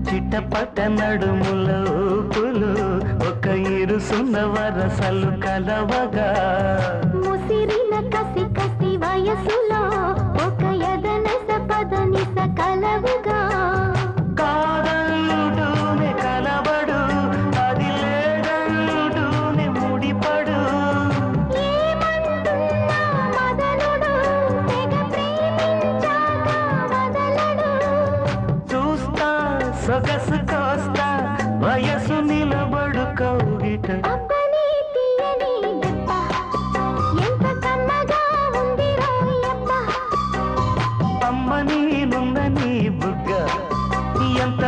చిట్టపట నడుముల ఊపులు ఒక ఇరుసున్న వరసలు కలవగా ముసిరిన కసి కసి వయసులో ఒక యదనస పదనిస కలవుగా కాదలుడునే కలబడు అది లేదలుడునే ముడిపడు ఏమంటున్నా మదనుడు తెగ ప్రేమించాక వదలడు చూస్తా సొగసు కోస్తా వయసు నిలబడు కౌగిట అబ్బని తీయని దెబ్బ ఎంత కమ్మగా ఉంది రోయప్ప అమ్మ నీనున్న నీ బుగ్గ ఎంత